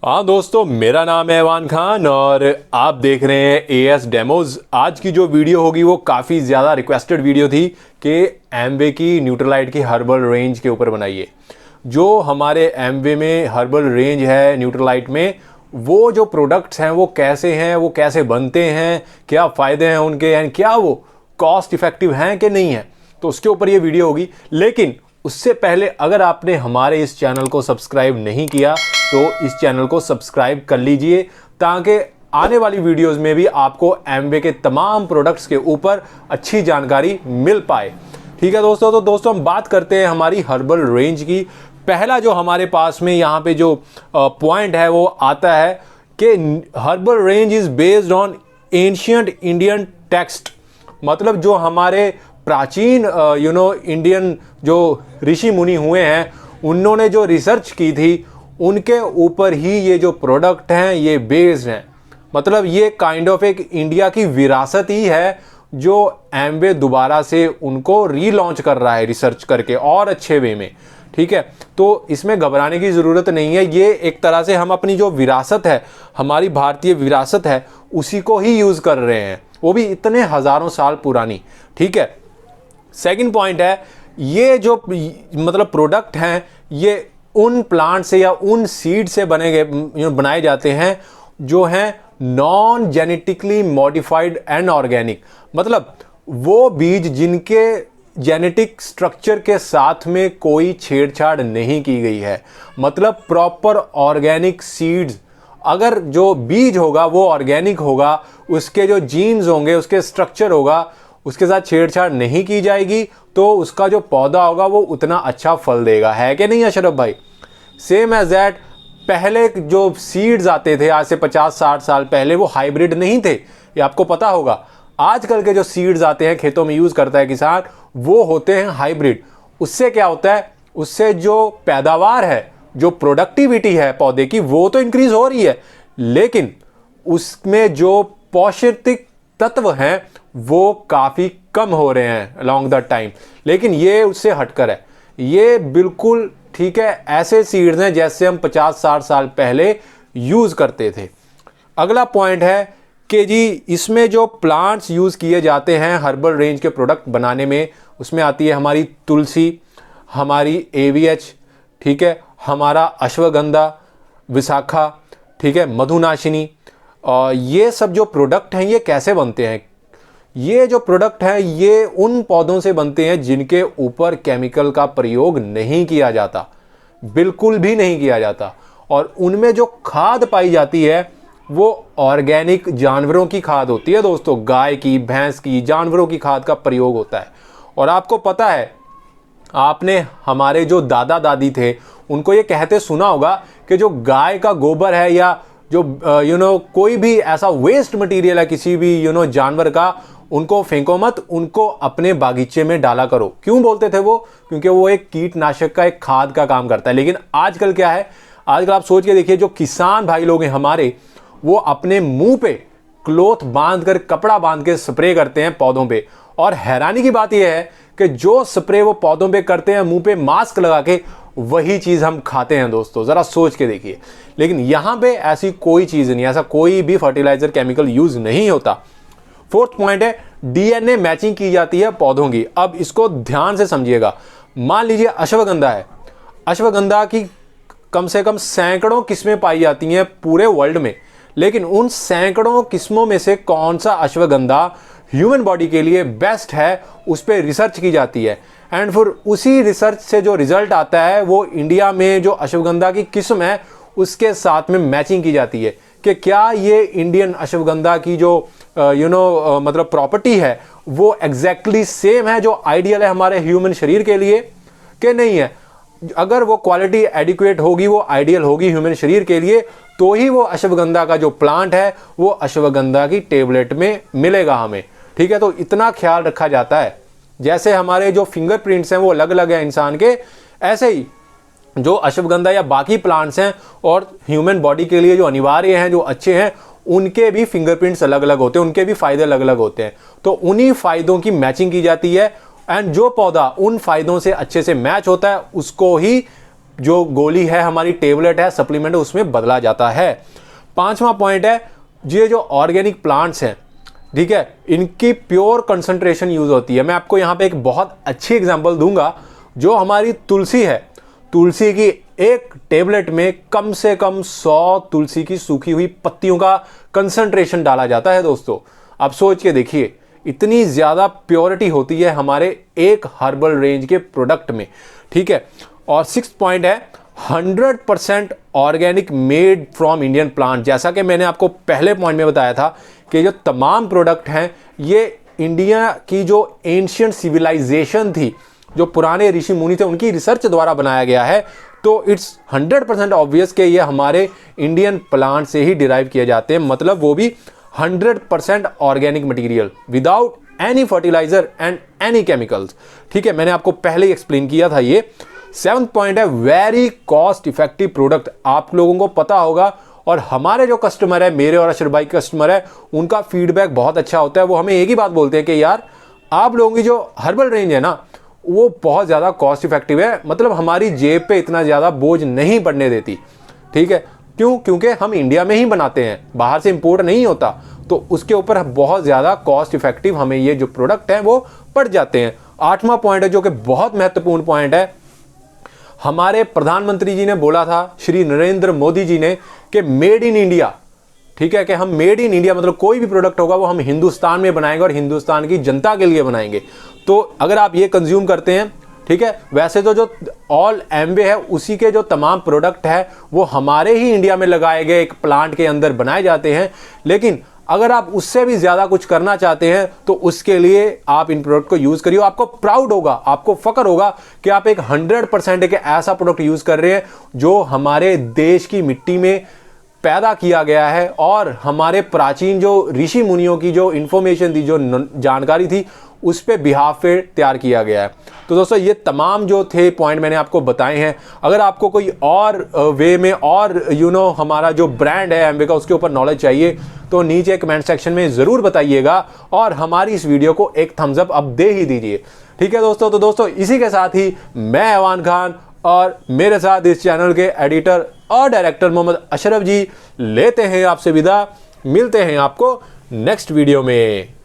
हाँ दोस्तों, मेरा नाम है ऐवान खान और आप देख रहे हैं एएस डेमोज। आज की जो वीडियो होगी वो काफ़ी ज़्यादा रिक्वेस्टेड वीडियो थी कि एमवे की न्यूट्रलाइट की हर्बल रेंज के ऊपर बनाइए। जो हमारे एमवे में हर्बल रेंज है न्यूट्रलाइट में, वो जो प्रोडक्ट्स हैं वो कैसे हैं, वो कैसे बनते हैं, क्या फ़ायदे हैं उनके, एंड क्या वो कॉस्ट इफ़ेक्टिव हैं कि नहीं है, तो उसके ऊपर ये वीडियो होगी। लेकिन उससे पहले अगर आपने हमारे इस चैनल को सब्सक्राइब नहीं किया तो इस चैनल को सब्सक्राइब कर लीजिए, ताकि आने वाली वीडियोस में भी आपको एमवे के तमाम प्रोडक्ट्स के ऊपर अच्छी जानकारी मिल पाए। ठीक है दोस्तों, तो दोस्तों हम बात करते हैं हमारी हर्बल रेंज की। पहला जो हमारे पास में यहाँ पे जो पॉइंट है वो आता है कि herbal range is based on ancient Indian text. मतलब जो हमारे प्राचीन इंडियन जो ऋषि मुनि हुए हैं, उन्होंने जो रिसर्च की थी उनके ऊपर ही ये जो प्रोडक्ट हैं ये बेस्ड हैं। मतलब ये काइंड ऑफ एक इंडिया की विरासत ही है जो एमवे दोबारा से उनको रीलॉन्च कर रहा है रिसर्च करके और अच्छे वे में। ठीक है, तो इसमें घबराने की ज़रूरत नहीं है। ये एक तरह से हम अपनी जो विरासत है, हमारी भारतीय विरासत है, उसी को ही यूज़ कर रहे हैं, वो भी इतने हज़ारों साल पुरानी। ठीक है, सेकंड पॉइंट है, ये जो मतलब प्रोडक्ट हैं ये उन प्लांट से या उन सीड से बनाए जाते हैं जो हैं non genetically modified and organic. मतलब वो बीज जिनके जेनेटिक स्ट्रक्चर के साथ में कोई छेड़छाड़ नहीं की गई है। मतलब प्रॉपर ऑर्गेनिक सीड्स। अगर जो बीज होगा वो ऑर्गेनिक होगा, उसके जो जीन्स होंगे, उसके स्ट्रक्चर होगा, उसके साथ छेड़छाड़ नहीं की जाएगी, तो उसका जो पौधा होगा वो उतना अच्छा फल देगा। है कि नहीं अशरफ भाई? सेम एज दैट, पहले जो सीड्स आते थे आज से 50-60 साल पहले, वो हाइब्रिड नहीं थे, ये आपको पता होगा। आजकल के जो सीड्स आते हैं खेतों में यूज़ करता है किसान, वो होते हैं हाइब्रिड। उससे क्या होता है, उससे जो पैदावार है, जो प्रोडक्टिविटी है पौधे की, वो तो इंक्रीज हो रही है, लेकिन उसमें जो पौष्टिक तत्व हैं वो काफ़ी कम हो रहे हैं अलॉन्ग द टाइम। लेकिन ये उससे हटकर है, ये बिल्कुल ठीक है, ऐसे सीड्स हैं जैसे हम 50-60 साल पहले यूज़ करते थे। अगला पॉइंट है कि जी इसमें जो प्लांट्स यूज़ किए जाते हैं हर्बल रेंज के प्रोडक्ट बनाने में, उसमें आती है हमारी तुलसी, हमारी AVH, ठीक है, हमारा अश्वगंधा, विशाखा, ठीक है, मधुनाशिनी। और ये सब जो प्रोडक्ट हैं ये कैसे बनते हैं? ये जो प्रोडक्ट हैं ये उन पौधों से बनते हैं जिनके ऊपर केमिकल का प्रयोग नहीं किया जाता, बिल्कुल भी नहीं किया जाता। और उनमें जो खाद पाई जाती है वो ऑर्गेनिक जानवरों की खाद होती है दोस्तों। गाय की, भैंस की, जानवरों की खाद का प्रयोग होता है। और आपको पता है, आपने हमारे जो दादा दादी थे उनको ये कहते सुना होगा कि जो गाय का गोबर है या जो कोई भी ऐसा वेस्ट मटेरियल है किसी भी जानवर का, उनको फेंको मत, उनको अपने बागीचे में डाला करो। क्यों बोलते थे वो? क्योंकि वो एक कीटनाशक का, एक खाद का काम करता है। लेकिन आजकल क्या है, आजकल आप सोच के देखिए, जो किसान भाई लोग हैं हमारे, वो अपने मुंह पे क्लोथ बांध कर, कपड़ा बांध के स्प्रे करते हैं पौधों पे। और हैरानी की बात यह है कि जो स्प्रे वो पौधों पे करते हैं, मुंह पे मास्क लगा के, वही चीज़ हम खाते हैं दोस्तों। ज़रा सोच के देखिए। लेकिन यहाँ पे ऐसी कोई चीज़ नहीं, ऐसा कोई भी फर्टिलाइजर केमिकल यूज़ नहीं होता। फोर्थ पॉइंट है, DNA मैचिंग की जाती है पौधों की। अब इसको ध्यान से समझिएगा। मान लीजिए अश्वगंधा है, अश्वगंधा की कम से कम सैकड़ों किस्में पाई जाती हैं पूरे वर्ल्ड में। लेकिन उन सैकड़ों किस्मों में से कौन सा अश्वगंधा ह्यूमन बॉडी के लिए बेस्ट है, उस पर रिसर्च की जाती है। एंड फिर उसी रिसर्च से जो रिजल्ट आता है वो इंडिया में जो अश्वगंधा की किस्म है उसके साथ में मैचिंग की जाती है कि क्या ये इंडियन अश्वगंधा की जो मतलब प्रॉपर्टी है वो एग्जैक्टली सेम है जो आइडियल है हमारे ह्यूमन शरीर के लिए, कि नहीं है। अगर वो क्वालिटी एडिक्वेट होगी, वो आइडियल होगी ह्यूमन शरीर के लिए, तो ही वो अश्वगंधा का जो प्लांट है वो अश्वगंधा की टेबलेट में मिलेगा हमें। ठीक है, तो इतना ख्याल रखा जाता है। जैसे हमारे जो फिंगरप्रिंट्स हैं वो अलग अलग हैं इंसान के, ऐसे ही जो अश्वगंधा या बाकी प्लांट्स हैं और ह्यूमन बॉडी के लिए जो अनिवार्य हैं, जो अच्छे हैं, उनके भी फिंगरप्रिंट्स अलग अलग होते हैं, उनके भी फायदे अलग अलग होते हैं। तो उन्हीं फायदों की मैचिंग की जाती है एंड जो पौधा उन फायदों से अच्छे से मैच होता है उसको ही जो गोली है, हमारी टेबलेट है, सप्लीमेंट है, उसमें बदला जाता है। 5वां पॉइंट है, ये जो ऑर्गेनिक प्लांट्स हैं, ठीक है, इनकी प्योर कंसंट्रेशन यूज होती है। मैं आपको यहाँ पे एक बहुत अच्छी एग्जांपल दूंगा। जो हमारी तुलसी है, तुलसी की एक टेबलेट में कम से कम 100 तुलसी की सूखी हुई पत्तियों का कंसंट्रेशन डाला जाता है दोस्तों। आप सोच के देखिए, इतनी ज्यादा प्योरिटी होती है हमारे एक हर्बल रेंज के प्रोडक्ट में, ठीक है। और 6th पॉइंट है 100% organic made from Indian plant. जैसा कि मैंने आपको पहले पॉइंट में बताया था कि जो तमाम प्रोडक्ट हैं ये इंडिया की जो एंशिएंट सिविलाइजेशन थी, जो पुराने ऋषि मुनि थे, उनकी रिसर्च द्वारा बनाया गया है। तो इट्स 100% ऑब्वियस कि ये हमारे इंडियन प्लांट से ही डिराइव किए जाते हैं, मतलब वो भी 100% organic material without any fertilizer and any chemicals, ठीक है। मैंने आपको पहले ही एक्सप्लेन किया था ये। 7th पॉइंट है वेरी कॉस्ट इफेक्टिव प्रोडक्ट। आप लोगों को पता होगा, और हमारे जो कस्टमर है, मेरे और अशर भाई कस्टमर है, उनका फीडबैक बहुत अच्छा होता है। वो हमें एक ही बात बोलते हैं कि यार आप लोगों की जो हर्बल रेंज है ना, वो बहुत ज़्यादा कॉस्ट इफेक्टिव है, मतलब हमारी जेब पे इतना ज़्यादा बोझ नहीं पड़ने देती, ठीक है। क्यों? क्योंकि हम इंडिया में ही बनाते हैं, बाहर से इंपोर्ट नहीं होता, तो उसके ऊपर बहुत ज़्यादा कॉस्ट इफेक्टिव हमें ये जो प्रोडक्ट हैं वो पड़ जाते हैं। 8वां पॉइंट है जो कि बहुत महत्वपूर्ण पॉइंट है, हमारे प्रधानमंत्री जी ने बोला था, श्री नरेंद्र मोदी जी ने, कि मेड इन इंडिया, ठीक है, कि हम मेड इन इंडिया मतलब कोई भी प्रोडक्ट होगा वो हम हिंदुस्तान में बनाएंगे और हिंदुस्तान की जनता के लिए बनाएंगे। तो अगर आप ये कंज्यूम करते हैं, ठीक है, वैसे तो जो ऑल एम्वे है उसी के जो तमाम प्रोडक्ट है वो हमारे ही इंडिया में लगाए गए एक प्लांट के अंदर बनाए जाते हैं, लेकिन अगर आप उससे भी ज्यादा कुछ करना चाहते हैं तो उसके लिए आप इन प्रोडक्ट को यूज करिए। आपको प्राउड होगा, आपको फक्र होगा कि आप एक 100% एक ऐसा प्रोडक्ट यूज कर रहे हैं जो हमारे देश की मिट्टी में पैदा किया गया है और हमारे प्राचीन जो ऋषि मुनियों की जो इंफॉर्मेशन थी, जो जानकारी थी, उस पे बिहाफ पे तैयार किया गया है। तो दोस्तों ये तमाम जो थे पॉइंट मैंने आपको बताए हैं। अगर आपको कोई और वे में और हमारा जो ब्रांड है एम्वे का उसके ऊपर नॉलेज चाहिए तो नीचे कमेंट सेक्शन में ज़रूर बताइएगा और हमारी इस वीडियो को एक थम्स अप अब दे ही दीजिए, ठीक है दोस्तों। तो दोस्तों इसी के साथ ही मैं ऐवान खान और मेरे साथ इस चैनल के एडिटर और डायरेक्टर मोहम्मद अशरफ जी लेते हैं आपसे विदा। मिलते हैं आपको नेक्स्ट वीडियो में।